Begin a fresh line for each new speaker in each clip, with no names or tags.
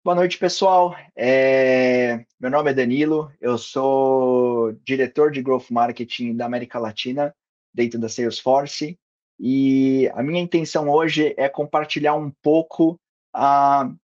Boa noite, pessoal. Meu nome é Danilo, eu sou diretor de Growth Marketing da América Latina, dentro da Salesforce, e a minha intenção hoje é compartilhar um pouco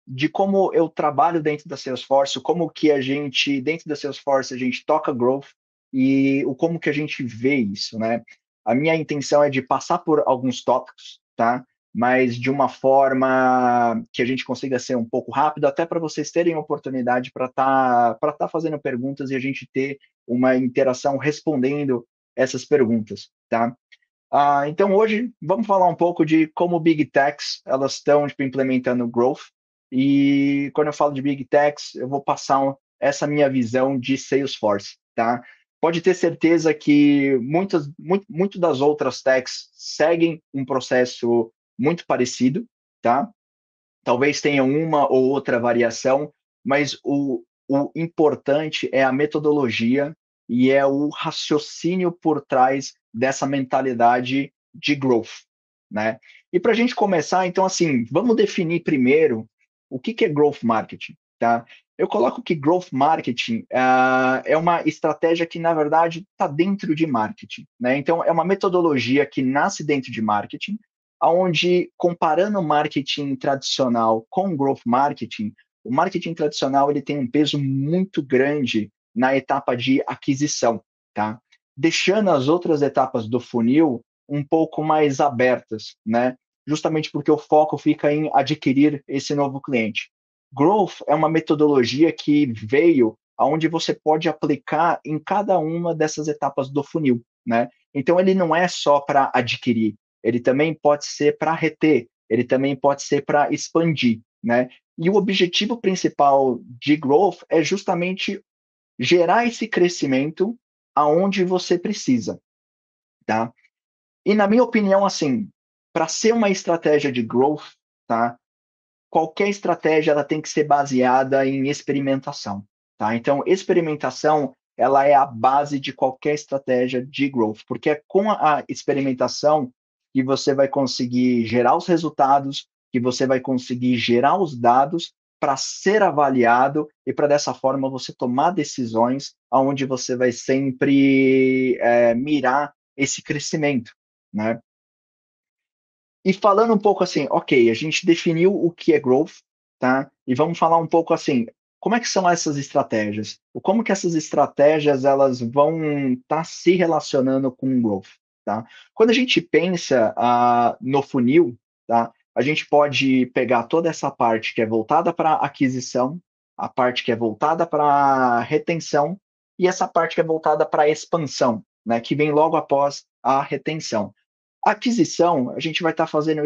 de como eu trabalho dentro da Salesforce, como que a gente, dentro da Salesforce, a gente toca Growth e o como que a gente vê isso, né? A minha intenção é de passar por alguns tópicos, tá? Mas de uma forma que a gente consiga ser um pouco rápido, até para vocês terem oportunidade para tá fazendo perguntas e a gente ter uma interação respondendo essas perguntas, tá? Então hoje vamos falar um pouco de como Big Techs elas estão tipo, implementando growth e quando eu falo de Big Techs eu vou passar essa minha visão de Salesforce, tá? Pode ter certeza que muito das outras techs seguem um processo muito parecido, tá? Talvez tenha uma ou outra variação, mas o importante é a metodologia e é o raciocínio por trás dessa mentalidade de growth, né? E para a gente começar, então, assim, vamos definir primeiro o que é growth marketing, tá? Eu coloco que growth marketing é uma estratégia que, na verdade, está dentro de marketing, né? Então, é uma metodologia que nasce dentro de marketing, onde, comparando o marketing tradicional com o growth marketing, o marketing tradicional ele tem um peso muito grande na etapa de aquisição, tá? Deixando as outras etapas do funil um pouco mais abertas, né? Justamente porque o foco fica em adquirir esse novo cliente. Growth é uma metodologia que veio aonde você pode aplicar em cada uma dessas etapas do funil, né? Então ele não é só para adquirir, ele também pode ser para reter, ele também pode ser para expandir, né? E o objetivo principal de growth é justamente gerar esse crescimento aonde você precisa, tá? E na minha opinião, assim, para ser uma estratégia de growth, tá? Qualquer estratégia ela tem que ser baseada em experimentação, tá? Então, experimentação ela é a base de qualquer estratégia de growth, porque é com a experimentação que você vai conseguir gerar os resultados, que você vai conseguir gerar os dados para ser avaliado e para dessa forma você tomar decisões aonde você vai sempre mirar esse crescimento, né? E falando um pouco assim, ok, a gente definiu o que é growth, tá? E vamos falar um pouco assim, como é que são essas estratégias? Como que essas estratégias elas vão estar se relacionando com o growth, tá? Quando a gente pensa no funil, tá? A gente pode pegar toda essa parte que é voltada para aquisição, a parte que é voltada para retenção e essa parte que é voltada para expansão, né? Que vem logo após a retenção. Aquisição, a gente vai estar fazendo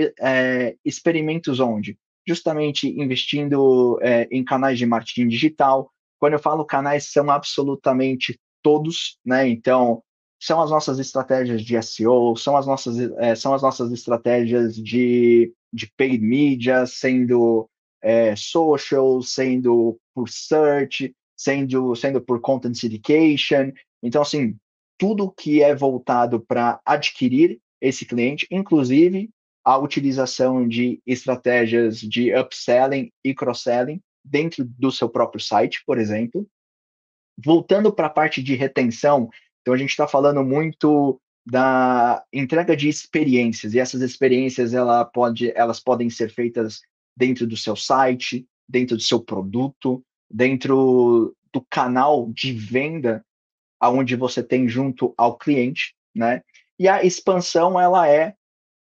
experimentos onde? Justamente investindo em canais de marketing digital. Quando eu falo canais, são absolutamente todos, né? Então, são as nossas estratégias de SEO, são as nossas estratégias de paid media, sendo social, sendo por search, sendo por content syndication. Então, assim, tudo que é voltado para adquirir esse cliente, inclusive a utilização de estratégias de upselling e cross-selling dentro do seu próprio site, por exemplo. Voltando para a parte de retenção, então a gente está falando muito da entrega de experiências, e essas experiências elas podem ser feitas dentro do seu site, dentro do seu produto, dentro do canal de venda aonde você tem junto ao cliente, né? E a expansão ela é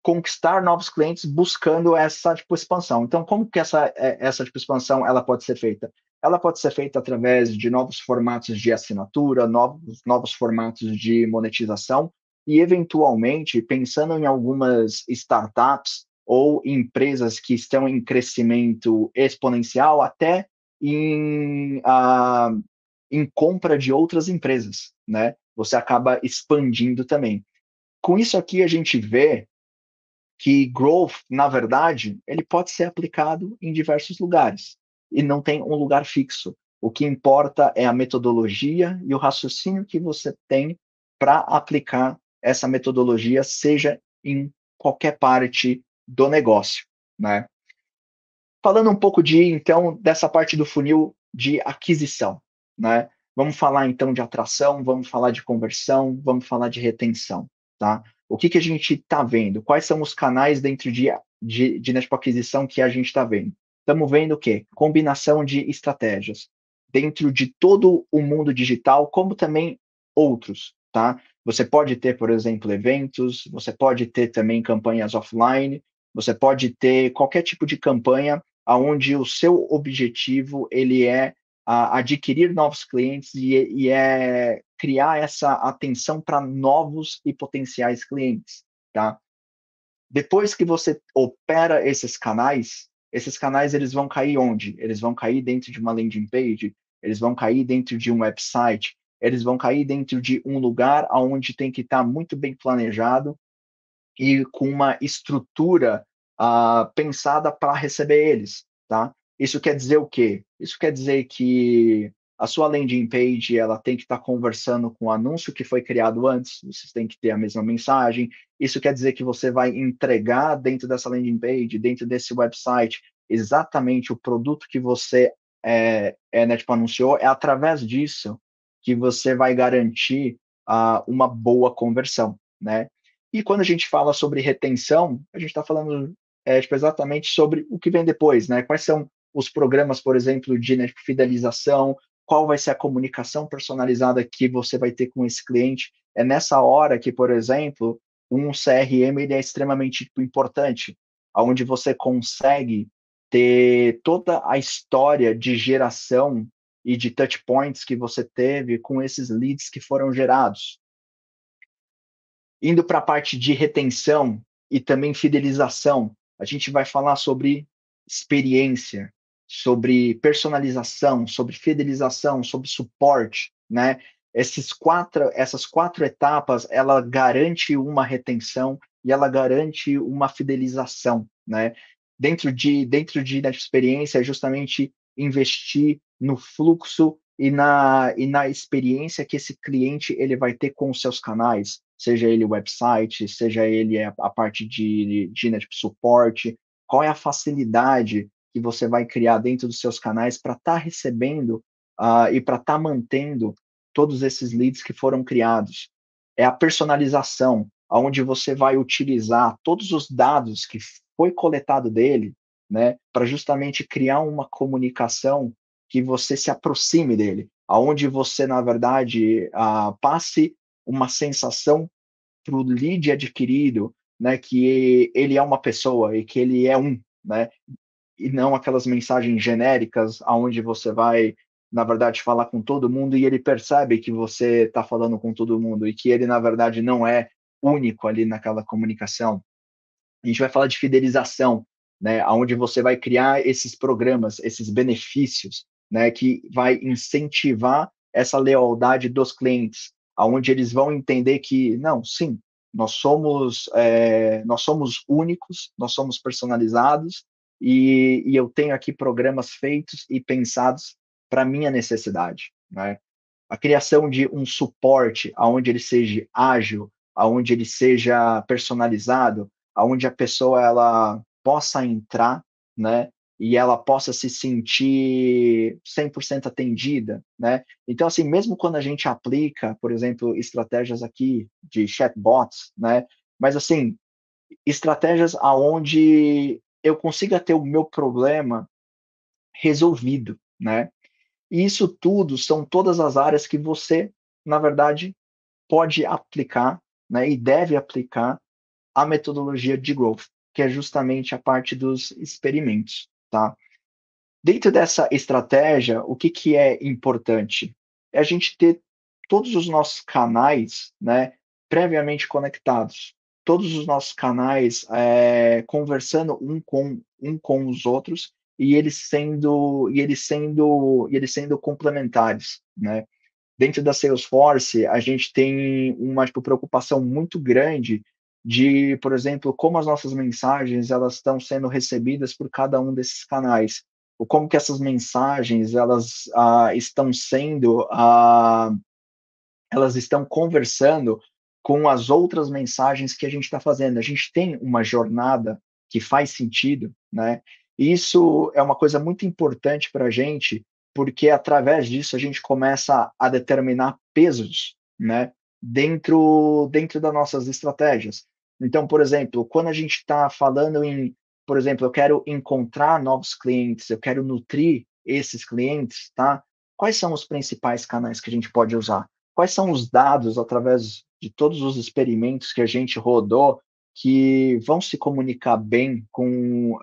conquistar novos clientes buscando essa tipo expansão. Então, como que essa tipo expansão ela pode ser feita? Ela pode ser feita através de novos formatos de assinatura, novos formatos de monetização e, eventualmente, pensando em algumas startups ou empresas que estão em crescimento exponencial, até em, em compra de outras empresas, né? Você acaba expandindo também. Com isso aqui, a gente vê que growth, na verdade, ele pode ser aplicado em diversos lugares e não tem um lugar fixo. O que importa é a metodologia e o raciocínio que você tem para aplicar essa metodologia, seja em qualquer parte do negócio, né? Falando um pouco então, dessa parte do funil de aquisição, né. Vamos falar então de atração, vamos falar de conversão, vamos falar de retenção, tá. O que que a gente está vendo? Quais são os canais dentro né, tipo, aquisição que a gente está vendo? Estamos vendo o quê? Combinação de estratégias, dentro de todo o mundo digital, como também outros, tá. Você pode ter, por exemplo, eventos, você pode ter também campanhas offline, você pode ter qualquer tipo de campanha aonde o seu objetivo ele é adquirir novos clientes e é criar essa atenção para novos e potenciais clientes, tá? Depois que você opera esses canais eles vão cair onde? Eles vão cair dentro de uma landing page, eles vão cair dentro de um website, eles vão cair dentro de um lugar aonde tem que estar muito bem planejado e com uma estrutura pensada para receber eles, tá? Isso quer dizer o quê? Isso quer dizer que a sua landing page ela tem que estar conversando com o anúncio que foi criado antes, vocês têm que ter a mesma mensagem. Isso quer dizer que você vai entregar dentro dessa landing page, dentro desse website, exatamente o produto que você né, tipo, anunciou. É através disso que você vai garantir uma boa conversão, né? E quando a gente fala sobre retenção, a gente está falando tipo, exatamente sobre o que vem depois, né? Quais são os programas, por exemplo, de né, fidelização, qual vai ser a comunicação personalizada que você vai ter com esse cliente. É nessa hora que, por exemplo, um CRM ele é extremamente tipo, importante, onde você consegue ter toda a história de geração e de touch points que você teve com esses leads que foram gerados. Indo para a parte de retenção e também fidelização, a gente vai falar sobre experiência, sobre personalização, sobre fidelização, sobre suporte, né? Essas quatro etapas, ela garante uma retenção e ela garante uma fidelização, né? Dentro de experiência, é justamente investir no fluxo e na experiência que esse cliente ele vai ter com os seus canais, seja ele o website, seja ele a parte de né, tipo, suporte, qual é a facilidade que você vai criar dentro dos seus canais para estar recebendo e para estar mantendo todos esses leads que foram criados. É a personalização, onde você vai utilizar todos os dados que foi coletado dele, né, para justamente criar uma comunicação que você se aproxime dele, aonde você, na verdade, passe uma sensação para o lead adquirido, né, que ele é uma pessoa e que ele é né, e não aquelas mensagens genéricas aonde você vai, na verdade, falar com todo mundo e ele percebe que você está falando com todo mundo e que ele, na verdade, não é único ali naquela comunicação. A gente vai falar de fidelização, né, aonde você vai criar esses programas, esses benefícios, né, que vai incentivar essa lealdade dos clientes, aonde eles vão entender que não, sim, nós somos únicos, nós somos personalizados e eu tenho aqui programas feitos e pensados para minha necessidade, né? A criação de um suporte aonde ele seja ágil, aonde ele seja personalizado, aonde a pessoa ela possa entrar, né, e ela possa se sentir 100% atendida, né. Então, assim, mesmo quando a gente aplica, por exemplo, estratégias aqui de chatbots, né, mas assim, estratégias aonde eu consiga ter o meu problema resolvido, né. E isso tudo são todas as áreas que você, na verdade, pode aplicar, né, e deve aplicar a metodologia de growth, que é justamente a parte dos experimentos, tá? Dentro dessa estratégia, o que que é importante? É a gente ter todos os nossos canais, né, previamente conectados. Todos os nossos canais conversando um com os outros e eles sendo complementares, né? Dentro da Salesforce, a gente tem uma tipo, preocupação muito grande de, por exemplo, como as nossas mensagens elas estão sendo recebidas por cada um desses canais, ou como que essas mensagens elas estão conversando com as outras mensagens que a gente está fazendo. A gente tem uma jornada que faz sentido, né? E isso é uma coisa muito importante para a gente, porque através disso a gente começa a determinar pesos, né, dentro das nossas estratégias. Então, por exemplo, quando a gente está falando em, por exemplo, eu quero encontrar novos clientes, eu quero nutrir esses clientes, tá? Quais são os principais canais que a gente pode usar? Quais são os dados através de todos os experimentos que a gente rodou que vão se comunicar bem com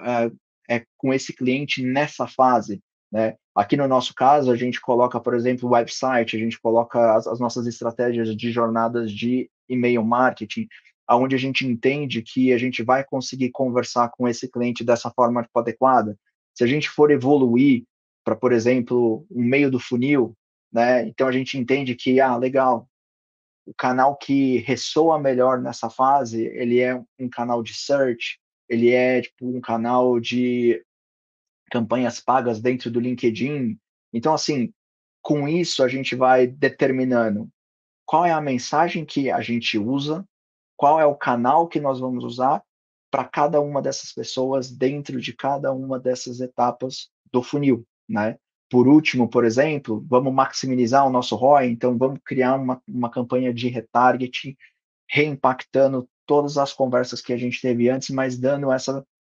esse cliente nessa fase, né? Aqui no nosso caso, a gente coloca, por exemplo, o website, a gente coloca as nossas estratégias de jornadas de e-mail marketing, aonde a gente entende que a gente vai conseguir conversar com esse cliente dessa forma adequada. Se a gente for evoluir para, por exemplo, um meio do funil, né? Então a gente entende que, legal, o canal que ressoa melhor nessa fase, ele é um canal de search, ele é tipo um canal de campanhas pagas dentro do LinkedIn. Então, assim, com isso a gente vai determinando qual é a mensagem que a gente usa, qual é o canal que nós vamos usar para cada uma dessas pessoas dentro de cada uma dessas etapas do funil, né? Por último, por exemplo, vamos maximizar o nosso ROI, então vamos criar uma campanha de retargeting, reimpactando todas as conversas que a gente teve antes, mas dando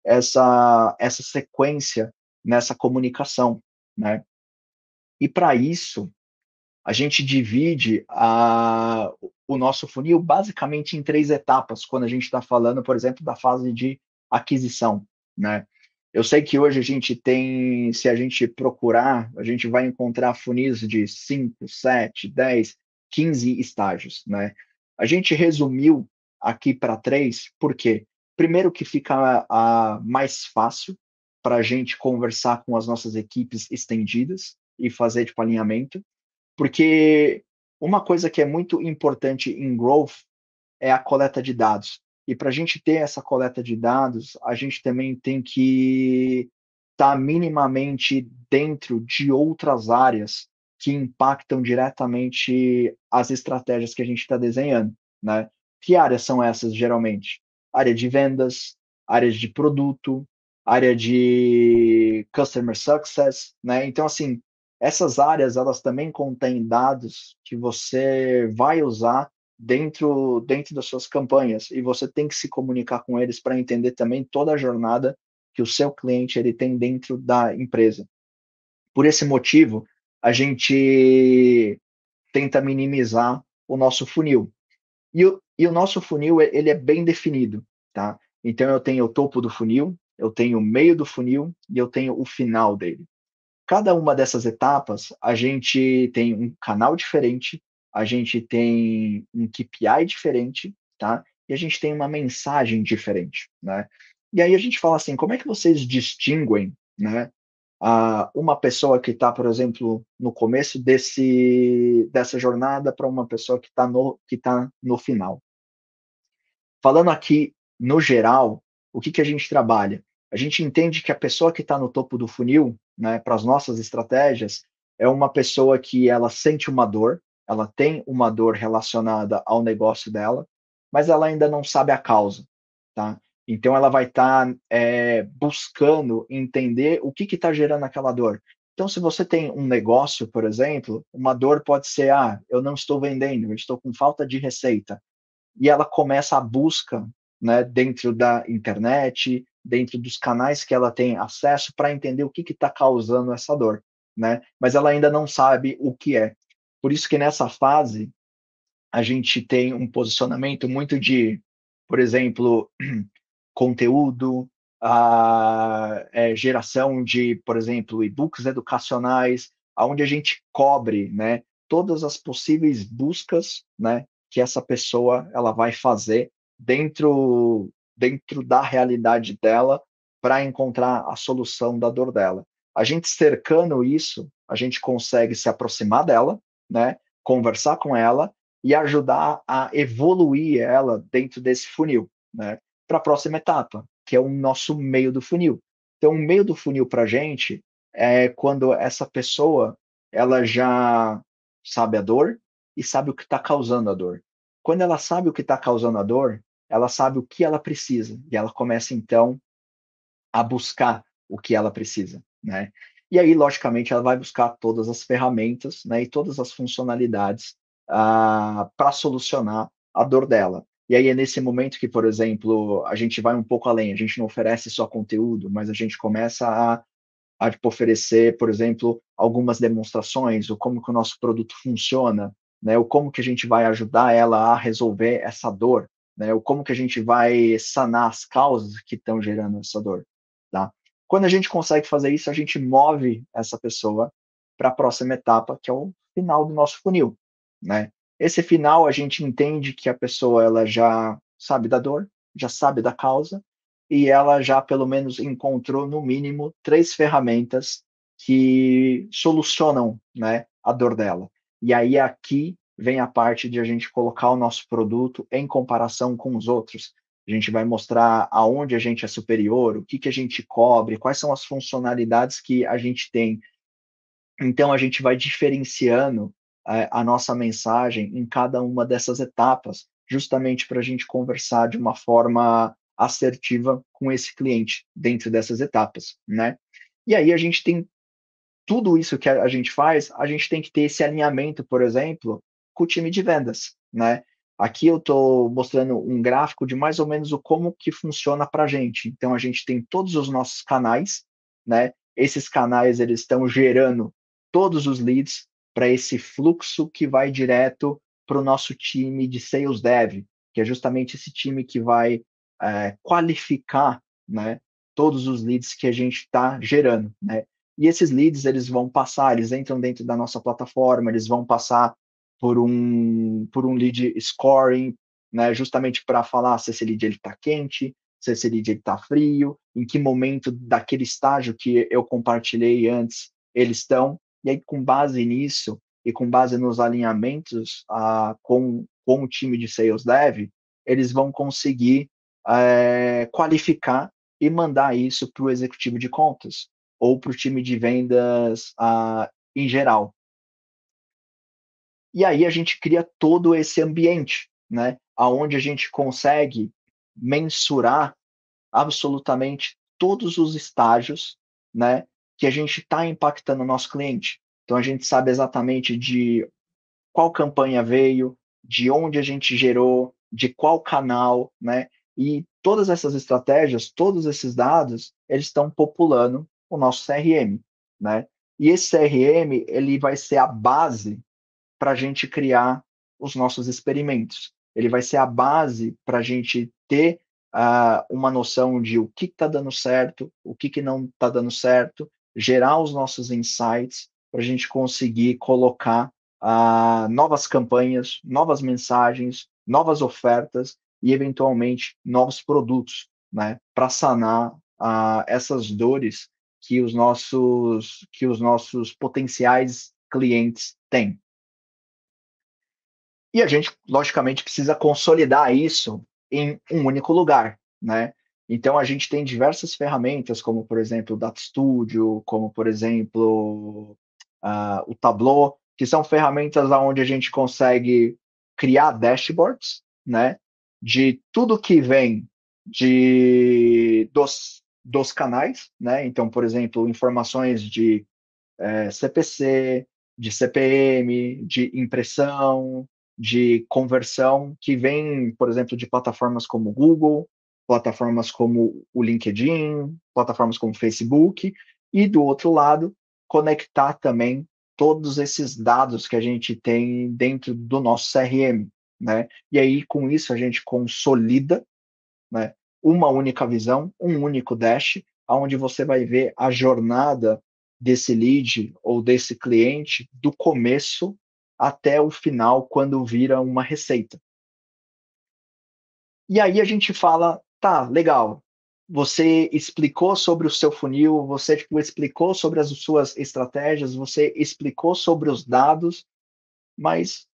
essa sequência nessa comunicação, né? E para isso, a gente divide o nosso funil basicamente em 3 etapas, quando a gente está falando, por exemplo, da fase de aquisição, né? Eu sei que hoje a gente tem, se a gente procurar, a gente vai encontrar funis de 5, 7, 10, 15 estágios, né? A gente resumiu aqui para 3, por quê? Primeiro que fica mais fácil para a gente conversar com as nossas equipes estendidas e fazer tipo alinhamento. Porque uma coisa que é muito importante em growth é a coleta de dados. E para a gente ter essa coleta de dados, a gente também tem que estar minimamente dentro de outras áreas que impactam diretamente as estratégias que a gente está desenhando, né? Que áreas são essas, geralmente? Área de vendas, área de produto, área de customer success, né? Então, assim, essas áreas, elas também contêm dados que você vai usar dentro das suas campanhas e você tem que se comunicar com eles para entender também toda a jornada que o seu cliente ele tem dentro da empresa. Por esse motivo, a gente tenta minimizar o nosso funil. E o nosso funil ele é bem definido, tá? Então eu tenho o topo do funil, eu tenho o meio do funil e eu tenho o final dele. Cada uma dessas etapas, a gente tem um canal diferente, a gente tem um KPI diferente, tá? E a gente tem uma mensagem diferente, né? E aí a gente fala assim, como é que vocês distinguem, né, uma pessoa que está, por exemplo, no começo dessa jornada para uma pessoa que tá no final? Falando aqui no geral, o que a gente trabalha? A gente entende que a pessoa que está no topo do funil, né, para as nossas estratégias, é uma pessoa que ela sente uma dor, ela tem uma dor relacionada ao negócio dela, mas ela ainda não sabe a causa, tá? Então ela vai estar buscando entender o que está gerando aquela dor. Então, se você tem um negócio, por exemplo, uma dor pode ser, eu não estou vendendo, eu estou com falta de receita, e ela começa a busca, né, dentro da internet, dentro dos canais que ela tem acesso para entender o que está causando essa dor, né? Mas ela ainda não sabe o que é. Por isso que nessa fase a gente tem um posicionamento muito de, por exemplo, conteúdo, geração de, por exemplo, e-books educacionais, aonde a gente cobre, né, todas as possíveis buscas, né, que essa pessoa ela vai fazer dentro da realidade dela para encontrar a solução da dor dela. A gente cercando isso, a gente consegue se aproximar dela, né, conversar com ela e ajudar a evoluir ela dentro desse funil, né, para a próxima etapa, que é o nosso meio do funil. Então, o meio do funil para a gente é quando essa pessoa ela já sabe a dor e sabe o que está causando a dor. Quando ela sabe o que está causando a dor, ela sabe o que ela precisa e ela começa então a buscar o que ela precisa, né? E aí, logicamente, ela vai buscar todas as ferramentas, né, e todas as funcionalidades para solucionar a dor dela. E aí é nesse momento que, por exemplo, a gente vai um pouco além, a gente não oferece só conteúdo, mas a gente começa a tipo, oferecer, por exemplo, algumas demonstrações, o como que o nosso produto funciona, né, o como que a gente vai ajudar ela a resolver essa dor, né, o como que a gente vai sanar as causas que estão gerando essa dor, tá? Quando a gente consegue fazer isso, a gente move essa pessoa para a próxima etapa, que é o final do nosso funil, né? Esse final a gente entende que a pessoa ela já sabe da dor, já sabe da causa, e ela já pelo menos encontrou no mínimo 3 ferramentas que solucionam, né, a dor dela. E aí aqui vem a parte de a gente colocar o nosso produto em comparação com os outros. A gente vai mostrar aonde a gente é superior, o que que a gente cobre, quais são as funcionalidades que a gente tem. Então a gente vai diferenciando a nossa mensagem em cada uma dessas etapas, justamente para a gente conversar de uma forma assertiva com esse cliente dentro dessas etapas, né? E aí a gente tem tudo isso que a gente faz, a gente tem que ter esse alinhamento, por exemplo, com o time de vendas, né? Aqui eu estou mostrando um gráfico de mais ou menos o como que funciona para a gente. Então a gente tem todos os nossos canais, né? Esses canais eles estão gerando todos os leads para esse fluxo que vai direto para o nosso time de sales dev, que é justamente esse time que vai qualificar, né? Todos os leads que a gente está gerando, né? E esses leads, eles vão passar, eles entram dentro da nossa plataforma, eles vão passar por um lead scoring, né, justamente para falar se esse lead está quente, se esse lead está frio, em que momento daquele estágio que eu compartilhei antes eles estão. E aí, com base nisso e com base nos alinhamentos com o time de Sales Dev, eles vão conseguir qualificar e mandar isso para o executivo de contas ou para o time de vendas em geral. E aí a gente cria todo esse ambiente, né? Onde a gente consegue mensurar absolutamente todos os estágios, né? Que a gente está impactando o nosso cliente. Então a gente sabe exatamente de qual campanha veio, de onde a gente gerou, de qual canal, né? E todas essas estratégias, todos esses dados, eles estão populando o nosso CRM, né? E esse CRM, ele vai ser a base para a gente criar os nossos experimentos. Ele vai ser a base para a gente ter uma noção de o que está dando certo, o que não está dando certo, gerar os nossos insights para a gente conseguir colocar novas campanhas, novas mensagens, novas ofertas e, eventualmente, novos produtos, né, para sanar essas dores que os nossos potenciais clientes têm. E a gente, logicamente, precisa consolidar isso em um único lugar, né? Então, a gente tem diversas ferramentas, como, por exemplo, o Data Studio, como, por exemplo, o Tableau, que são ferramentas onde a gente consegue criar dashboards, né? De tudo que vem dos canais, né? Então, por exemplo, informações de CPC, de CPM, de impressão, de conversão, que vem, por exemplo, de plataformas como o Google, plataformas como o LinkedIn, plataformas como o Facebook, e do outro lado, conectar também todos esses dados que a gente tem dentro do nosso CRM, né? E aí, com isso, a gente consolida, né, uma única visão, um único dash, onde você vai ver a jornada desse lead ou desse cliente do começo até o final, quando vira uma receita. E aí a gente fala, tá, legal. Você explicou sobre o seu funil, você tipo, explicou sobre as suas estratégias, você explicou sobre os dados, mas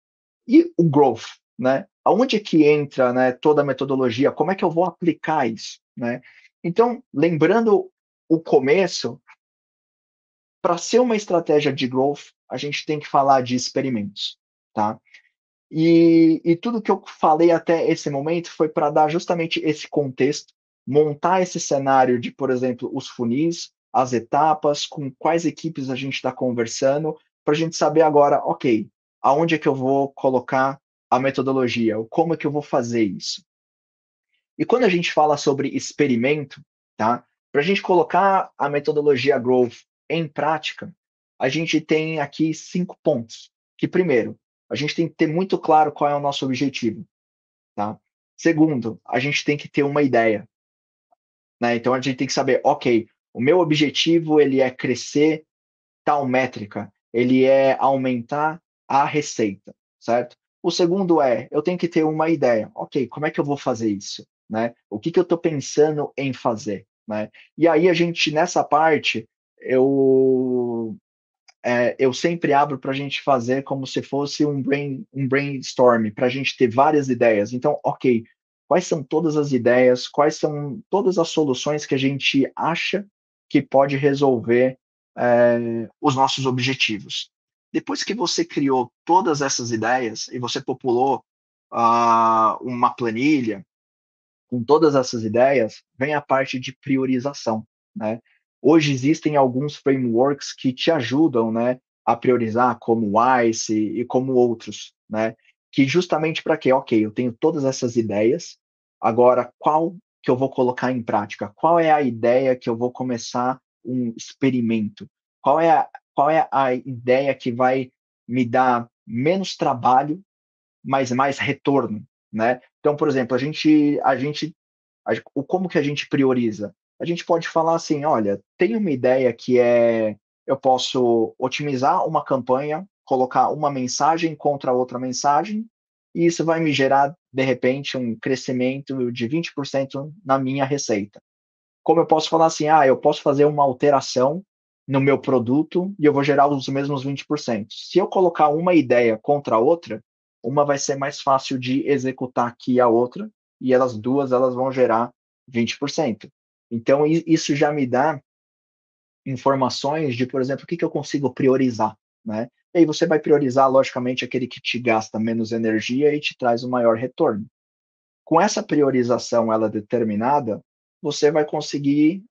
e o growth, né? Aonde é que entra, né, toda a metodologia? Como é que eu vou aplicar isso, né? Então, lembrando o começo, para ser uma estratégia de growth, a gente tem que falar de experimentos, tá? E tudo que eu falei até esse momento foi para dar justamente esse contexto, montar esse cenário de, por exemplo, os funis, as etapas, com quais equipes a gente está conversando, para a gente saber agora, ok, aonde é que eu vou colocar a metodologia, ou como é que eu vou fazer isso. E quando a gente fala sobre experimento, tá? Para a gente colocar a metodologia Growth em prática, a gente tem aqui 5 pontos. Que primeiro, a gente tem que ter muito claro qual é o nosso objetivo, tá? Segundo, a gente tem que ter uma ideia, né? Então a gente tem que saber, ok, o meu objetivo ele é crescer tal métrica, ele é aumentar a receita, certo? O segundo é, eu tenho que ter uma ideia, ok, como é que eu vou fazer isso, né? O que que eu estou pensando em fazer, né? E aí a gente, nessa parte, eu sempre abro para a gente fazer como se fosse um brainstorm, para a gente ter várias ideias. Então, ok, quais são todas as ideias, quais são todas as soluções que a gente acha que pode resolver os nossos objetivos. Depois que você criou todas essas ideias e você populou uma planilha, com todas essas ideias, vem a parte de priorização, né? Hoje existem alguns frameworks que te ajudam, né, a priorizar, como o ICE e como outros, né? Que justamente para quê? Ok, eu tenho todas essas ideias, agora qual que eu vou colocar em prática? Qual é a ideia que eu vou começar um experimento? Qual é a ideia que vai me dar menos trabalho, mas mais retorno, né? Então, por exemplo, como que a gente prioriza? A gente pode falar assim, olha, tem uma ideia que eu posso otimizar uma campanha, colocar uma mensagem contra outra mensagem, e isso vai me gerar, de repente, um crescimento de 20% na minha receita. Como eu posso falar assim, eu posso fazer uma alteração no meu produto e eu vou gerar os mesmos 20%. Se eu colocar uma ideia contra a outra, uma vai ser mais fácil de executar que a outra, e elas duas elas vão gerar 20%. Então, isso já me dá informações de, por exemplo, o que eu consigo priorizar, né? E aí você vai priorizar, logicamente, aquele que te gasta menos energia e te traz o maior retorno. Com essa priorização ela determinada, você vai conseguir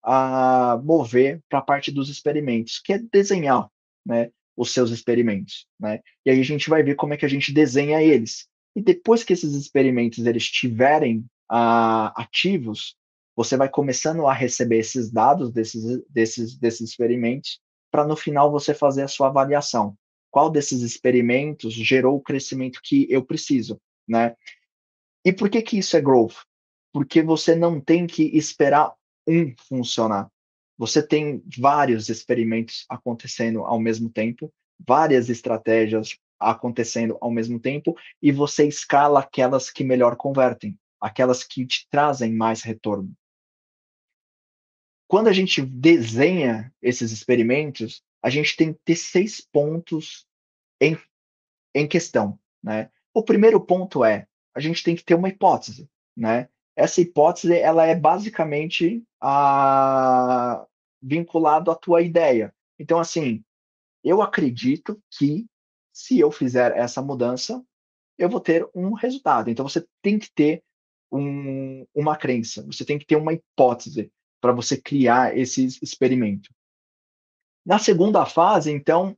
mover para a parte dos experimentos, que é desenhar, né, os seus experimentos, né? E aí a gente vai ver como é que a gente desenha eles. E depois que esses experimentos eles estiverem ativos, você vai começando a receber esses dados desses experimentos, para no final você fazer a sua avaliação. Qual desses experimentos gerou o crescimento que eu preciso, né? E por que que isso é growth? Porque você não tem que esperar um funcionar. Você tem vários experimentos acontecendo ao mesmo tempo, várias estratégias acontecendo ao mesmo tempo, e você escala aquelas que melhor convertem, aquelas que te trazem mais retorno. Quando a gente desenha esses experimentos, a gente tem que ter 6 pontos em em questão, né? O primeiro ponto é, a gente tem que ter uma hipótese, né? Essa hipótese, ela é basicamente vinculado à tua ideia. Então, assim, eu acredito que se eu fizer essa mudança, eu vou ter um resultado. Então, você tem que ter uma crença, você tem que ter uma hipótese para você criar esse experimento. Na segunda fase, então,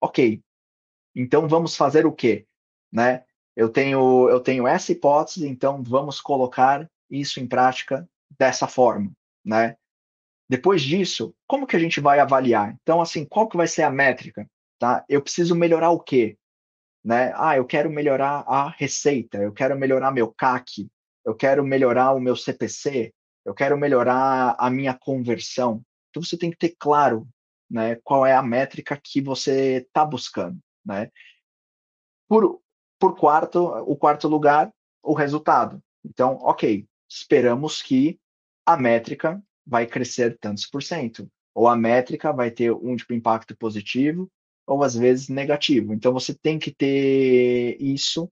ok, então vamos fazer o quê? Né? Eu tenho essa hipótese, então vamos colocar isso em prática dessa forma, né? Depois disso, como que a gente vai avaliar? Então, assim, qual que vai ser a métrica? Tá? Eu preciso melhorar o quê? Né? Eu quero melhorar a receita, eu quero melhorar meu CAC, eu quero melhorar o meu CPC, eu quero melhorar a minha conversão. Então, você tem que ter claro, né, qual é a métrica que você está buscando, né? Por, o quarto lugar, o resultado. Então, ok, esperamos que a métrica vai crescer tantos por cento, ou a métrica vai ter um tipo impacto positivo, ou às vezes negativo. Então, você tem que ter isso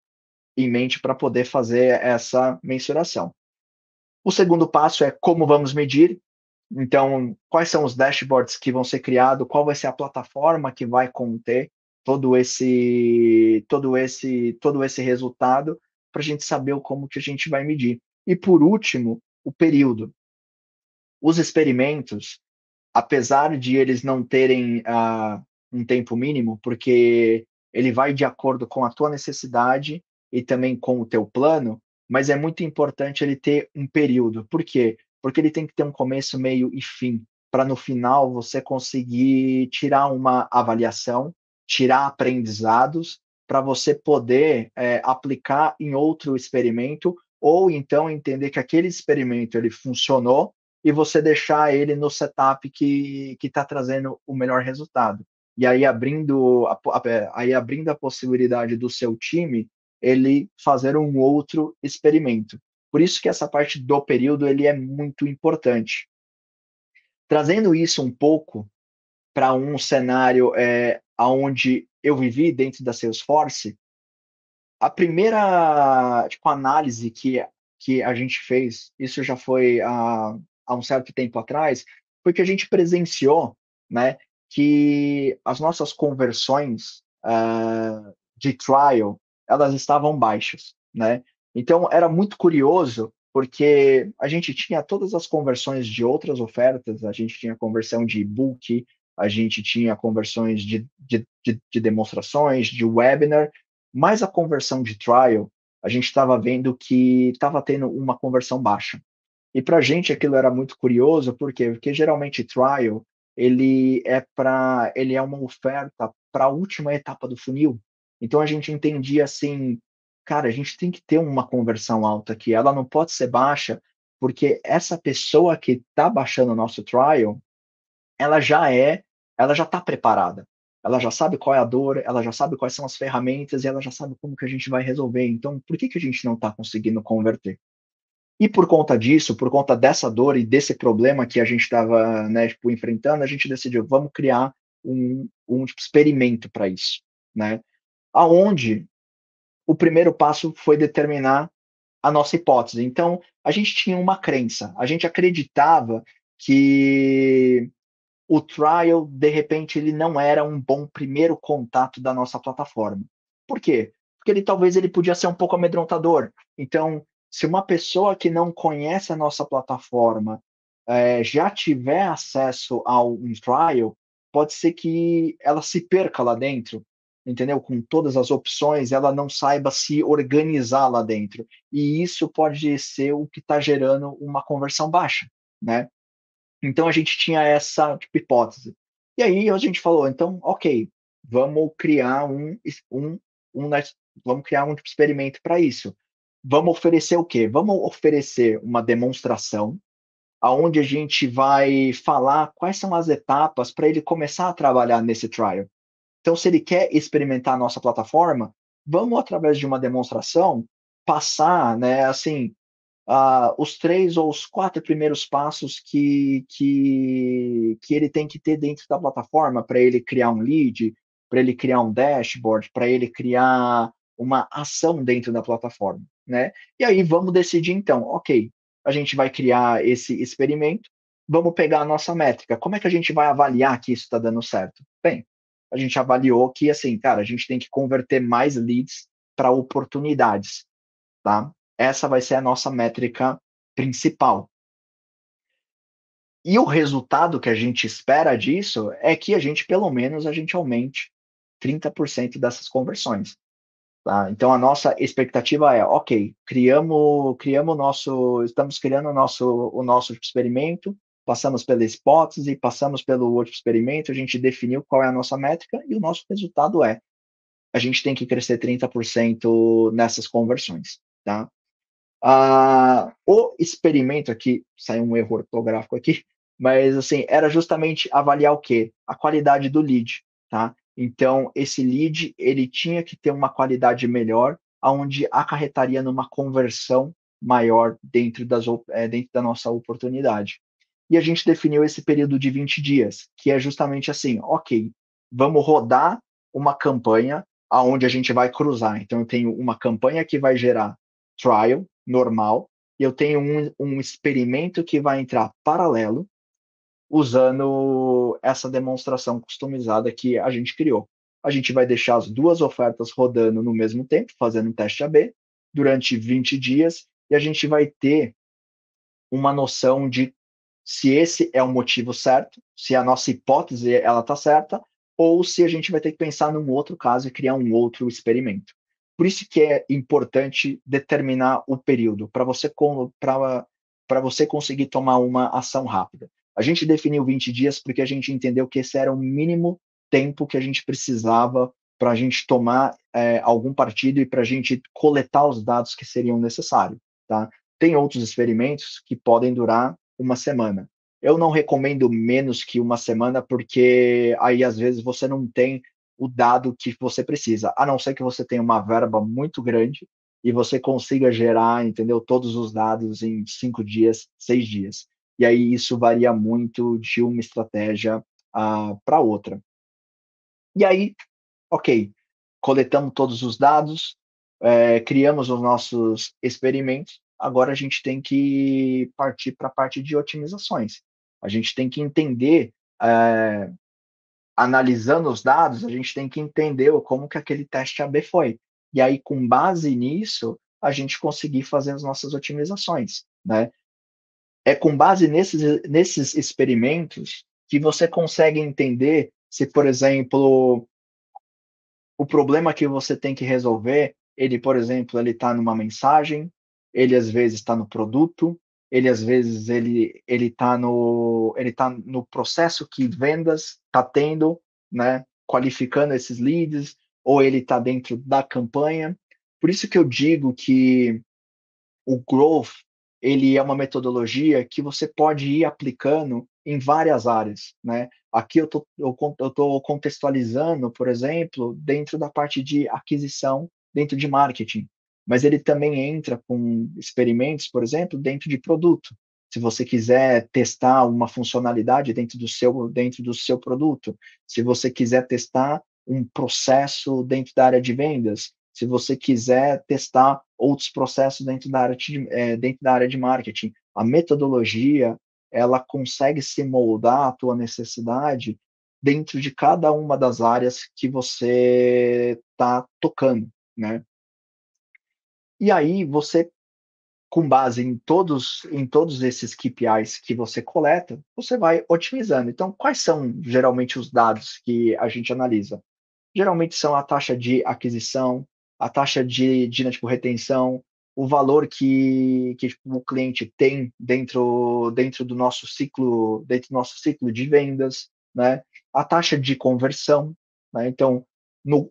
em mente para poder fazer essa mensuração. O segundo passo é como vamos medir. Então, quais são os dashboards que vão ser criados? Qual vai ser a plataforma que vai conter todo esse resultado, para a gente saber como que a gente vai medir. E por último, o período. Os experimentos, apesar de eles não terem um tempo mínimo, porque ele vai de acordo com a tua necessidade e também com o teu plano, mas é muito importante ele ter um período. Por quê? Porque ele tem que ter um começo, meio e fim, para no final você conseguir tirar uma avaliação, tirar aprendizados, para você poder aplicar em outro experimento, ou então entender que aquele experimento ele funcionou e você deixar ele no setup que está trazendo o melhor resultado. E aí abrindo a possibilidade do seu time ele fazer um outro experimento. Por isso que essa parte do período ele é muito importante. Trazendo isso um pouco para um cenário onde eu vivi dentro da Salesforce, a primeira tipo, análise que a gente fez, isso já foi há um certo tempo atrás, foi que a gente presenciou, né, que as nossas conversões de trial, elas estavam baixas, né? Então, era muito curioso, porque a gente tinha todas as conversões de outras ofertas, a gente tinha conversão de book, a gente tinha conversões de demonstrações, de webinar, mas a conversão de trial, a gente estava vendo que estava tendo uma conversão baixa. E para a gente aquilo era muito curioso, por quê? Porque geralmente trial, ele é uma oferta para a última etapa do funil. Então a gente entendia assim, cara, a gente tem que ter uma conversão alta aqui, ela não pode ser baixa, porque essa pessoa que está baixando o nosso trial, ela já é, ela já está preparada. Ela já sabe qual é a dor, ela já sabe quais são as ferramentas e ela já sabe como que a gente vai resolver. Então, por que que a gente não está conseguindo converter? E por conta disso, por conta dessa dor e desse problema que a gente estava, né, tipo, enfrentando, a gente decidiu, vamos criar um tipo, experimento para isso, né? Aonde o primeiro passo foi determinar a nossa hipótese. Então, a gente tinha uma crença, a gente acreditava que o trial, de repente, ele não era um bom primeiro contato da nossa plataforma. Por quê? Porque ele podia ser um pouco amedrontador. Então, se uma pessoa que não conhece a nossa plataforma já tiver acesso ao um trial, pode ser que ela se perca lá dentro, entendeu? Com todas as opções, ela não saiba se organizar lá dentro. E isso pode ser o que está gerando uma conversão baixa, né? Então a gente tinha essa tipo, hipótese. E aí a gente falou, então, ok, vamos criar um vamos criar um experimento para isso. Vamos oferecer o quê? Vamos oferecer uma demonstração aonde a gente vai falar quais são as etapas para ele começar a trabalhar nesse trial. Então, se ele quer experimentar a nossa plataforma, vamos através de uma demonstração passar, né, assim, os 3 ou os 4 primeiros passos que ele tem que ter dentro da plataforma para ele criar um lead, para ele criar um dashboard, para ele criar uma ação dentro da plataforma, né? E aí vamos decidir então, ok, a gente vai criar esse experimento, vamos pegar a nossa métrica. Como é que a gente vai avaliar que isso está dando certo? Bem, a gente avaliou que assim, cara, a gente tem que converter mais leads para oportunidades, tá? Essa vai ser a nossa métrica principal. E o resultado que a gente espera disso é que a gente, pelo menos, a gente aumente 30% dessas conversões. Tá? Então a nossa expectativa é, ok, estamos criando o nosso experimento, passamos pela hipótese, passamos pelo outro experimento, a gente definiu qual é a nossa métrica e o nosso resultado é, a gente tem que crescer 30% nessas conversões, tá? O experimento aqui, saiu um erro ortográfico aqui, mas assim, era justamente avaliar o quê? A qualidade do lead, tá? Então, esse lead, ele tinha que ter uma qualidade melhor, aonde acarretaria numa conversão maior dentro da nossa oportunidade. E a gente definiu esse período de 20 dias, que é justamente assim, ok, vamos rodar uma campanha aonde a gente vai cruzar. Então, eu tenho uma campanha que vai gerar trial, normal, e eu tenho um experimento que vai entrar paralelo, usando essa demonstração customizada que a gente criou. A gente vai deixar as duas ofertas rodando no mesmo tempo, fazendo um teste AB, durante 20 dias, e a gente vai ter uma noção de se esse é o motivo certo, se a nossa hipótese ela está certa, ou se a gente vai ter que pensar num outro caso e criar um outro experimento. Por isso que é importante determinar o período para você conseguir tomar uma ação rápida. A gente definiu 20 dias porque a gente entendeu que esse era o mínimo tempo que a gente precisava para a gente tomar algum partido e para a gente coletar os dados que seriam necessários. Tá? Tem outros experimentos que podem durar uma semana. Eu não recomendo menos que uma semana, porque aí às vezes você não tem o dado que você precisa, a não ser que você tenha uma verba muito grande e você consiga gerar, entendeu, todos os dados em 5 dias, 6 dias. E aí isso varia muito de uma estratégia para outra. E aí, ok, coletamos todos os dados, criamos os nossos experimentos, agora a gente tem que partir para a parte de otimizações. A gente tem que entender, analisando os dados, a gente tem que entender como que aquele teste AB foi. E aí, com base nisso, a gente conseguir fazer as nossas otimizações, né? É com base nesses experimentos que você consegue entender se, por exemplo, o problema que você tem que resolver, ele, por exemplo, ele está numa mensagem, ele às vezes está no produto, ele às vezes ele tá no processo que vendas está tendo, né, qualificando esses leads, ou ele está dentro da campanha. Por isso que eu digo que o growth, ele é uma metodologia que você pode ir aplicando em várias áreas, né? Aqui eu tô contextualizando, por exemplo, dentro da parte de aquisição, dentro de marketing, mas ele também entra com experimentos, por exemplo, dentro de produto. Se você quiser testar uma funcionalidade dentro do seu produto, se você quiser testar um processo dentro da área de vendas, se você quiser testar outros processos dentro da área de marketing. A metodologia, ela consegue se moldar à tua necessidade dentro de cada uma das áreas que você está tocando, né? E aí você, com base em todos esses KPIs que você coleta, você vai otimizando. Então, quais são geralmente os dados que a gente analisa? Geralmente são a taxa de aquisição, a taxa de tipo, retenção, o valor que tipo, o cliente tem dentro do nosso ciclo de vendas, né? A taxa de conversão, né? Então, no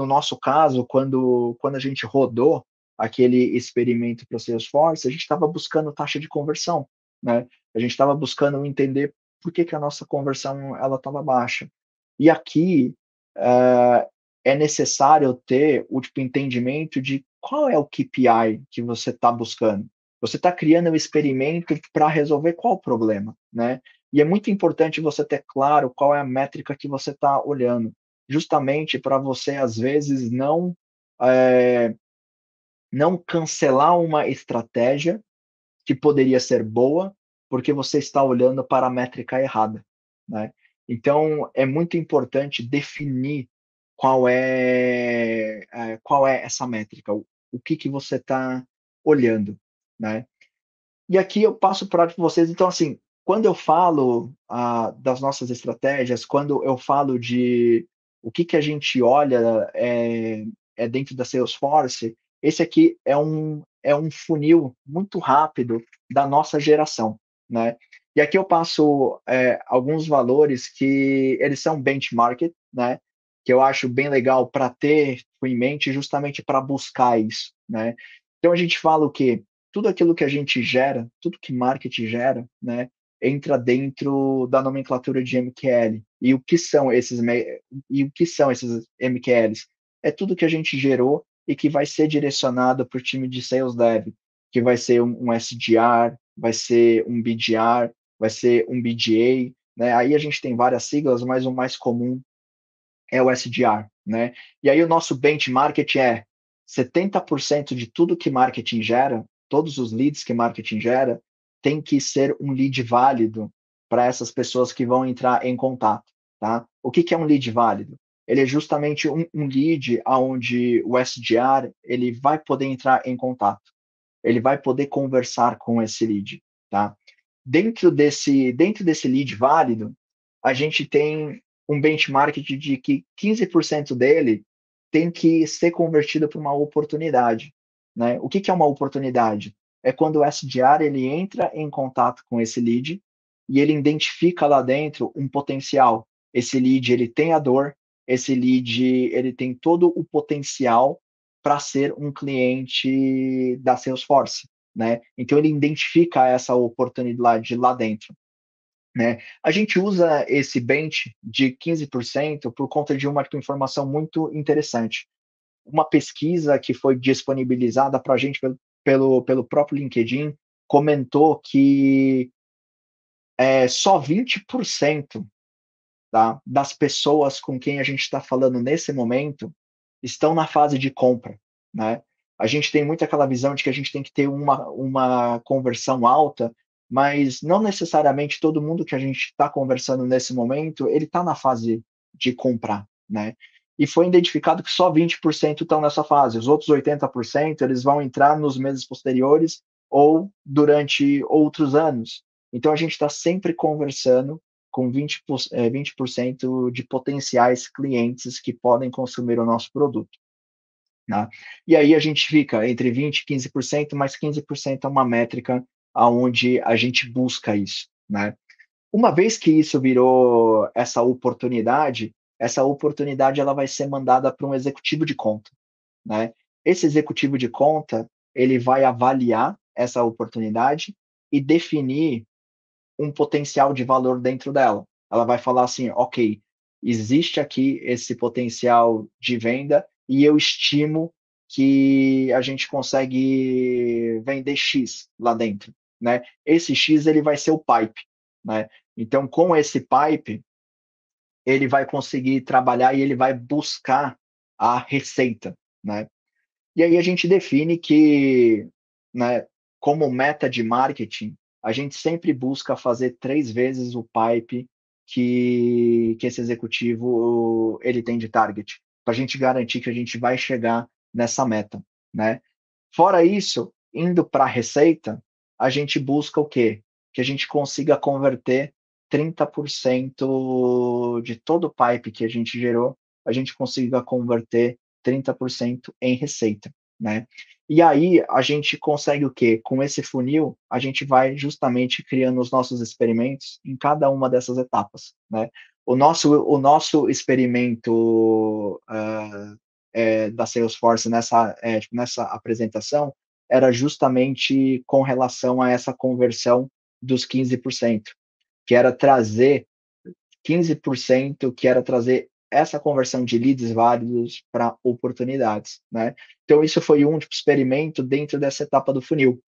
nosso caso, quando a gente rodou aquele experimento para o Salesforce, a gente estava buscando taxa de conversão, né? A gente estava buscando entender por que a nossa conversão ela estava baixa. E aqui é necessário ter o tipo, entendimento de qual é o KPI que você está buscando. Você está criando um experimento para resolver qual problema, né? E é muito importante você ter claro qual é a métrica que você está olhando, justamente para você, às vezes, não cancelar uma estratégia que poderia ser boa, porque você está olhando para a métrica errada, né? Então, é muito importante definir qual é essa métrica, o que que você está olhando, né? E aqui eu passo para vocês, então, assim, quando eu falo das nossas estratégias, quando eu falo de o que que a gente olha dentro da Salesforce, esse aqui é um funil muito rápido da nossa geração, né? E aqui eu passo alguns valores que eles são benchmark, né? Que eu acho bem legal para ter em mente justamente para buscar isso, né? Então a gente fala o quê? Tudo aquilo que a gente gera, tudo que marketing gera, né, entra dentro da nomenclatura de MQL. E o que são esses MQLs? É tudo que a gente gerou e que vai ser direcionado para o time de Sales Dev, que vai ser um SDR, vai ser um BDR, vai ser um BDA, né? Aí a gente tem várias siglas, mas o mais comum é o SDR, né? E aí o nosso benchmark é 70% de tudo que marketing gera, todos os leads que marketing gera, tem que ser um lead válido para essas pessoas que vão entrar em contato, tá? O que é um lead válido? Ele é justamente um lead onde o SDR ele vai poder entrar em contato, ele vai poder conversar com esse lead, tá? dentro desse lead válido, a gente tem um benchmark de que 15% dele tem que ser convertido para uma oportunidade, né? O que é uma oportunidade? É quando o SDR ele entra em contato com esse lead e ele identifica lá dentro um potencial. Esse lead ele tem a dor, esse lead ele tem todo o potencial para ser um cliente da Salesforce, né? Então ele identifica essa oportunidade lá dentro, né? A gente usa esse bench de 15% por conta de uma informação muito interessante. Uma pesquisa que foi disponibilizada para a gente pelo próprio LinkedIn comentou que só 20%, tá, das pessoas com quem a gente está falando nesse momento estão na fase de compra, né? A gente tem muito aquela visão de que a gente tem que ter uma conversão alta, mas não necessariamente todo mundo que a gente está conversando nesse momento, ele está na fase de comprar, né? E foi identificado que só 20% estão nessa fase, os outros 80% eles vão entrar nos meses posteriores ou durante outros anos. Então a gente está sempre conversando com 20% de potenciais clientes que podem consumir o nosso produto. Né? E aí a gente fica entre 20% e 15%, mas 15% é uma métrica aonde a gente busca isso. Né? Uma vez que isso virou essa oportunidade ela vai ser mandada para um executivo de conta. Né? Esse executivo de conta ele vai avaliar essa oportunidade e definir um potencial de valor dentro dela. Ela vai falar assim, ok, existe aqui esse potencial de venda e eu estimo que a gente consegue vender X lá dentro, né? Esse X ele vai ser o pipe, né? Então, com esse pipe, ele vai conseguir trabalhar e ele vai buscar a receita, né? E aí a gente define que, né, como meta de marketing, a gente sempre busca fazer 3 vezes o pipe que esse executivo ele tem de target, para a gente garantir que a gente vai chegar nessa meta, né? Fora isso, indo para a receita, a gente busca o quê? Que a gente consiga converter 30% de todo o pipe que a gente gerou, a gente consiga converter 30% em receita, né? E aí a gente consegue o quê? Com esse funil, a gente vai justamente criando os nossos experimentos em cada uma dessas etapas, né? O nosso experimento da Salesforce nessa apresentação era justamente com relação a essa conversão dos 15%, que era trazer 15%, que era trazer essa conversão de leads válidos para oportunidades, né? Então, isso foi um experimento dentro dessa etapa do funil.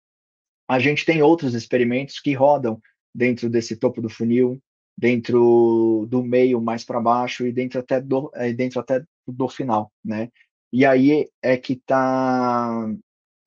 A gente tem outros experimentos que rodam dentro desse topo do funil, dentro do meio mais para baixo e dentro até do final, né? E aí é que está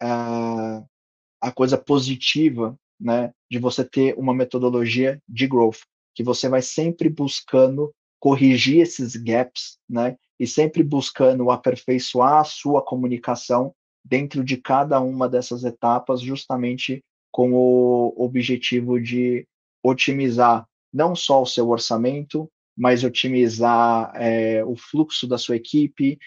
a coisa positiva, né, de você ter uma metodologia de growth, que você vai sempre buscando corrigir esses gaps, né, e sempre buscando aperfeiçoar a sua comunicação dentro de cada uma dessas etapas, justamente com o objetivo de otimizar não só o seu orçamento, mas otimizar o fluxo da sua equipe,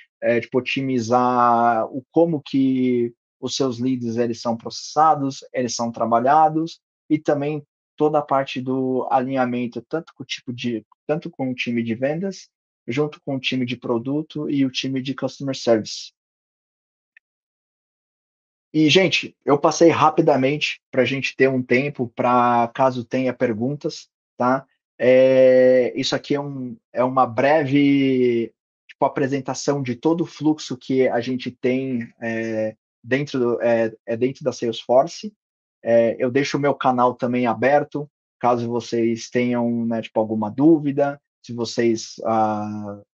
tipo, otimizar o como que os seus leads eles são processados, eles são trabalhados e também toda a parte do alinhamento tanto com o time de vendas, junto com o time de produto e o time de customer service. E, gente, eu passei rapidamente para a gente ter um tempo para caso tenha perguntas, tá? Isso aqui é uma breve tipo, apresentação de todo o fluxo que a gente tem dentro da Salesforce. Eu deixo o meu canal também aberto, caso vocês tenham, né, tipo, alguma dúvida, se vocês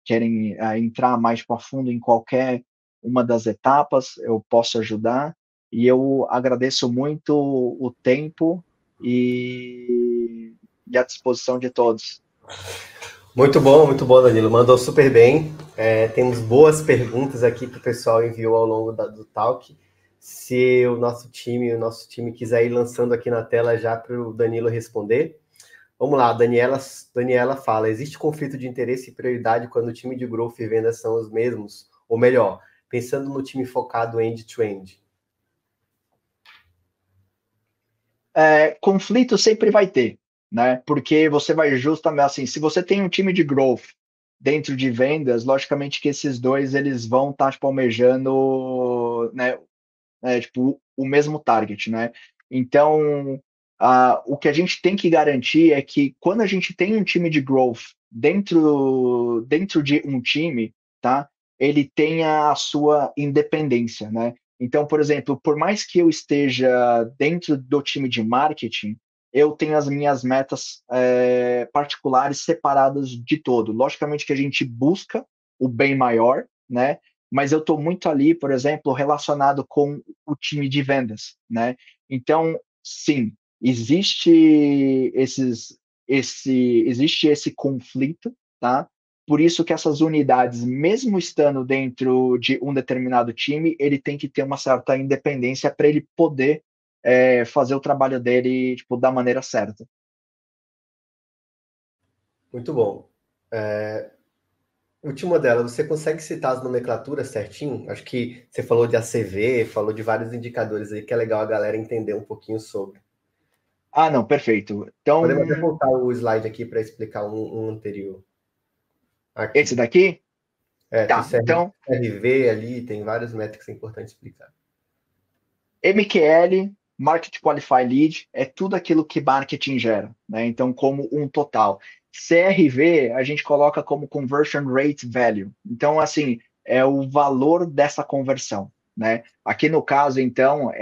querem entrar mais para fundo em qualquer uma das etapas, eu posso ajudar. E eu agradeço muito o tempo e a disposição de todos.
Muito bom, Danilo. Mandou super bem. Temos boas perguntas aqui que o pessoal enviou ao longo do talk. Se o nosso time quiser ir lançando aqui na tela já para o Danilo responder. Vamos lá, Daniela fala, existe conflito de interesse e prioridade quando o time de growth e vendas são os mesmos? Ou melhor, pensando no time focado end-to-end.
Conflito sempre vai ter, né? Porque você vai justamente assim, se você tem um time de growth dentro de vendas, logicamente que esses dois eles vão estar tipo, almejando, né, tipo, o mesmo target, né? Então, o que a gente tem que garantir é que quando a gente tem um time de growth dentro de um time, tá? Ele tenha a sua independência, né? Então, por exemplo, por mais que eu esteja dentro do time de marketing, eu tenho as minhas metas particulares separadas de todo. Logicamente que a gente busca o bem maior, né? Mas eu estou muito ali, por exemplo, relacionado com o time de vendas, né? Então, sim, existe esse conflito, tá? Por isso que essas unidades, mesmo estando dentro de um determinado time, ele tem que ter uma certa independência para ele poder fazer o trabalho dele tipo, da maneira certa.
Muito bom. Última dela, você consegue citar as nomenclaturas certinho? Acho que você falou de ACV, falou de vários indicadores aí que é legal a galera entender um pouquinho sobre.
Ah, não, perfeito. Então,
Podemos até voltar o slide aqui para explicar um anterior.
esse
Aqui.
daqui?
Tem
Tá, então,
CRV ali, tem vários métricas que é importante explicar.
MQL, Market Qualify Lead, é tudo aquilo que marketing gera, né? Então, como um total. CRV, a gente coloca como Conversion Rate Value. Então, assim, é o valor dessa conversão, né? Aqui no caso, então,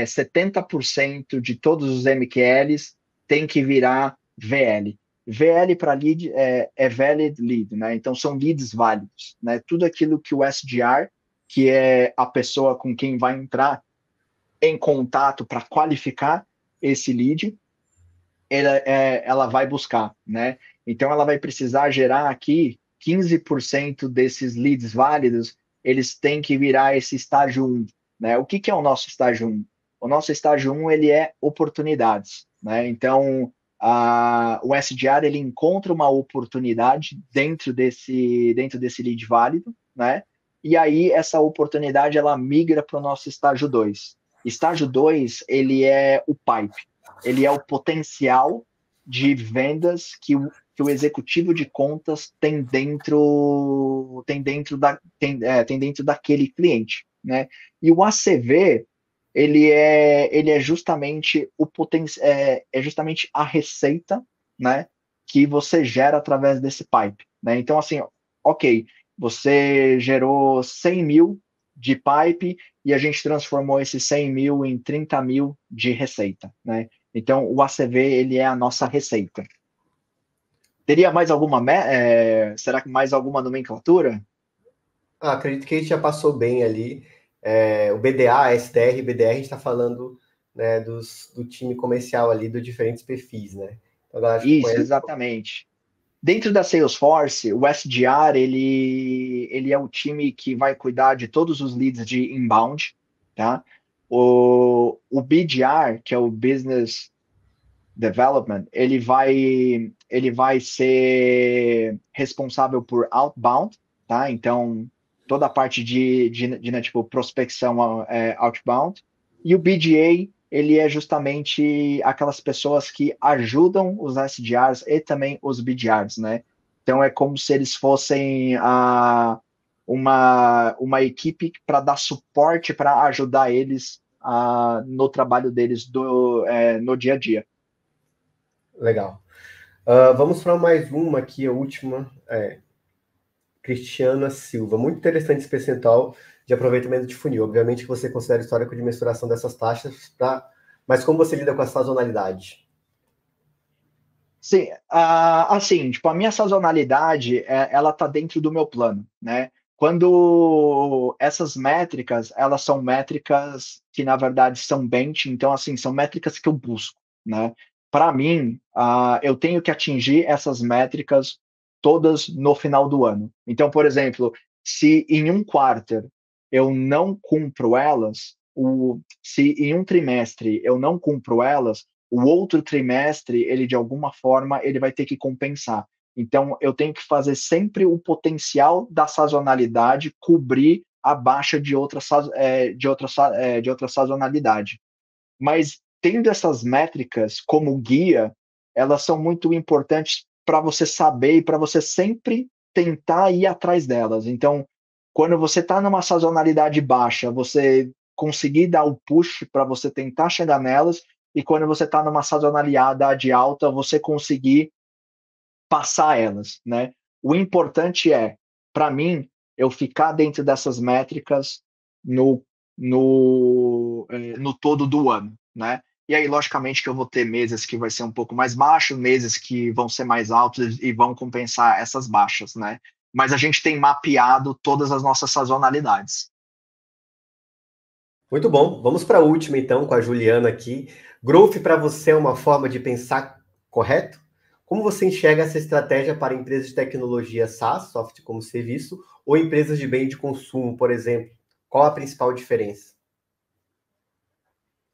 70% de todos os MQLs tem que virar VL. VL para lead é valid lead, né? Então, são leads válidos, né? Tudo aquilo que o SDR, que é a pessoa com quem vai entrar em contato para qualificar esse lead, ela vai buscar, né? Então, ela vai precisar gerar aqui 15% desses leads válidos, eles têm que virar esse estágio 1, né? O que é o nosso estágio 1? O nosso estágio 1, ele é oportunidades, né? Então, o SDR, ele encontra uma oportunidade dentro desse lead válido, né? E aí, essa oportunidade, ela migra para o nosso estágio 2. Estágio 2, ele é o pipe, ele é o potencial de vendas que o executivo de contas tem dentro daquele cliente, né? E o ACV ele é justamente justamente a receita, né, que você gera através desse pipe, né? Então assim, ok, você gerou 100 mil de pipe e a gente transformou esses 100 mil em 30 mil de receita, né? Então, o ACV, ele é a nossa receita. Teria mais será que mais alguma nomenclatura?
Acredito que a gente já passou bem ali. O BDA, SDR, BDR, a gente está falando, né, do time comercial ali, dos diferentes perfis, né? Então, a galera acho que
Isso,
conhece.
exatamente. Dentro da Salesforce, o SDR, ele é o time que vai cuidar de todos os leads de inbound, tá? O BDR, que é o Business Development, ele vai ser responsável por outbound, tá? Então, toda a parte né, tipo, prospecção outbound. E o BDA, ele é justamente aquelas pessoas que ajudam os SDRs e também os BDRs, né? Então, é como se eles fossem uma equipe para dar suporte, para ajudar eles no trabalho deles no dia a dia.
Legal. Vamos para mais uma aqui, a última. Cristiana Silva. Muito interessante esse percentual de aproveitamento de funil. Obviamente que você considera histórico de mensuração dessas taxas, mas como você lida com a sazonalidade?
Sim, assim, tipo, a minha sazonalidade, ela tá dentro do meu plano, né? Quando essas métricas, elas são métricas que, na verdade, são bench, então, assim, são métricas que eu busco, né? Para mim, eu tenho que atingir essas métricas todas no final do ano. Então, por exemplo, se em um quarter eu não cumpro elas, se em um trimestre eu não cumpro elas, o outro trimestre, ele de alguma forma, ele vai ter que compensar. Então, eu tenho que fazer sempre o potencial da sazonalidade cobrir a baixa de outra sazonalidade. Mas tendo essas métricas como guia, elas são muito importantes para você saber e para você sempre tentar ir atrás delas. Então, quando você está numa sazonalidade baixa, você conseguir dar o push para você tentar chegar nelas, e quando você está numa sazonalidade alta, você conseguir passar elas, né? O importante é, para mim, eu ficar dentro dessas métricas no, no todo do ano, né? E aí, logicamente, que eu vou ter meses que vai ser um pouco mais baixo, meses que vão ser mais altos e vão compensar essas baixas, né? Mas a gente tem mapeado todas as nossas sazonalidades.
Muito bom. Vamos para a última, então, com a Juliana aqui. Growth para você é uma forma de pensar correto? Como você enxerga essa estratégia para empresas de tecnologia SaaS, software como serviço, ou empresas de bem de consumo, por exemplo? Qual a principal diferença?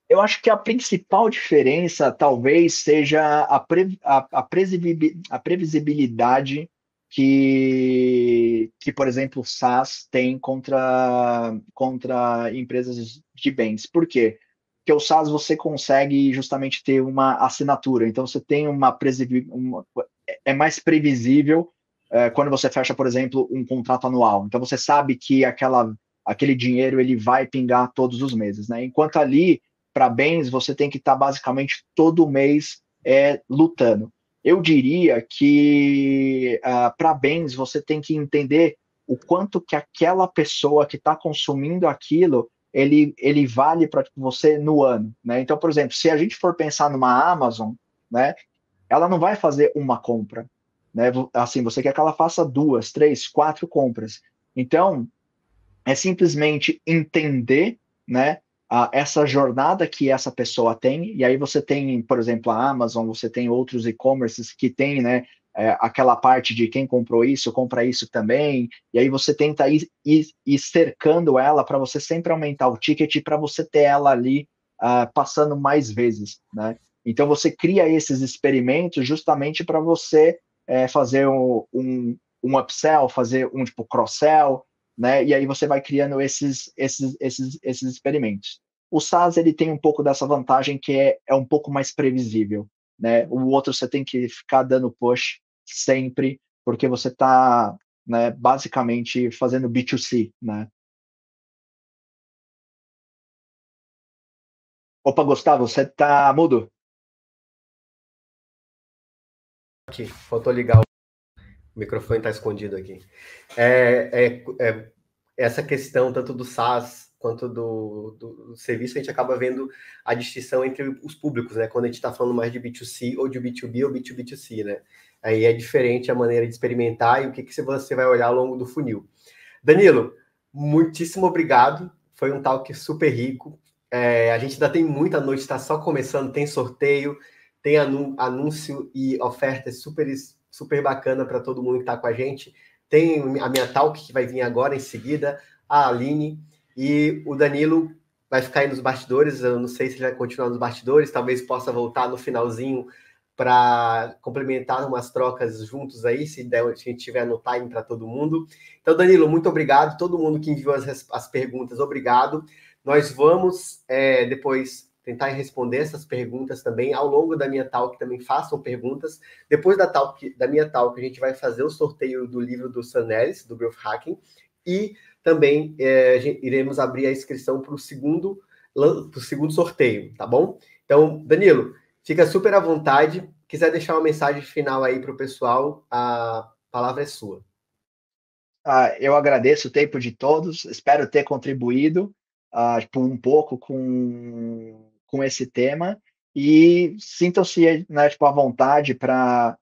Eu acho que a principal diferença talvez seja a previsibilidade por exemplo, o SaaS tem contra empresas de bens. Por quê? Porque o SaaS você consegue justamente ter uma assinatura, então você tem é mais previsível quando você fecha, por exemplo, um contrato anual. Então você sabe que aquele dinheiro ele vai pingar todos os meses, né? Enquanto ali para bens, você tem que estar basicamente todo mês lutando. Eu diria que para bens você tem que entender o quanto que aquela pessoa que está consumindo aquilo ele vale para você no ano, né? Então, por exemplo, se a gente for pensar numa Amazon, né, ela não vai fazer uma compra, né? Assim, você quer que ela faça duas, três, quatro compras. Então, é simplesmente entender, né, essa jornada que essa pessoa tem, e aí você tem, por exemplo, a Amazon, você tem outros e-commerces que tem, né, aquela parte de quem comprou isso, compra isso também, e aí você tenta ir cercando ela para você sempre aumentar o ticket para você ter ela ali passando mais vezes, né? Então você cria esses experimentos justamente para você fazer um upsell, fazer um tipo cross-sell, né? E aí você vai criando esses experimentos. O SaaS ele tem um pouco dessa vantagem que é um pouco mais previsível, né? O outro você tem que ficar dando push sempre, porque você está, né, basicamente fazendo B2C, né? Opa, Gustavo, você tá mudo?
Aqui, faltou ligar o microfone, está escondido aqui. Essa questão, tanto do SaaS quanto do serviço, a gente acaba vendo a distinção entre os públicos, né? Quando a gente está falando mais de B2C ou de B2B ou B2B2C, né? Aí é diferente a maneira de experimentar e o que você vai olhar ao longo do funil. Danilo, muitíssimo obrigado. Foi um talk super rico. A gente ainda tem muita noite, está só começando, tem sorteio, tem anúncio e ofertas super bacana para todo mundo que está com a gente. Tem a minha talk que vai vir agora em seguida, a Aline, e o Danilo vai ficar aí nos bastidores. Eu não sei se ele vai continuar nos bastidores, talvez possa voltar no finalzinho para complementar umas trocas juntos aí, se a gente tiver no time para todo mundo. Então, Danilo, muito obrigado. Todo mundo que enviou as perguntas, obrigado. Nós vamos depois tentar responder essas perguntas também. Ao longo da minha talk, também façam perguntas. Depois da minha talk, a gente vai fazer o sorteio do livro do Sam Ellis, do Growth Hacking, e também iremos abrir a inscrição para o segundo sorteio, tá bom? Então, Danilo, fica super à vontade. Quiser deixar uma mensagem final aí para o pessoal, a palavra é sua.
Eu agradeço o tempo de todos, espero ter contribuído tipo, um pouco com esse tema e sintam-se, né, tipo, à vontade para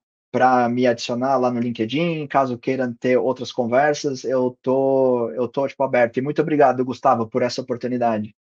me adicionar lá no LinkedIn, caso queiram ter outras conversas, eu tô tipo, aberto. E muito obrigado, Gustavo, por essa oportunidade.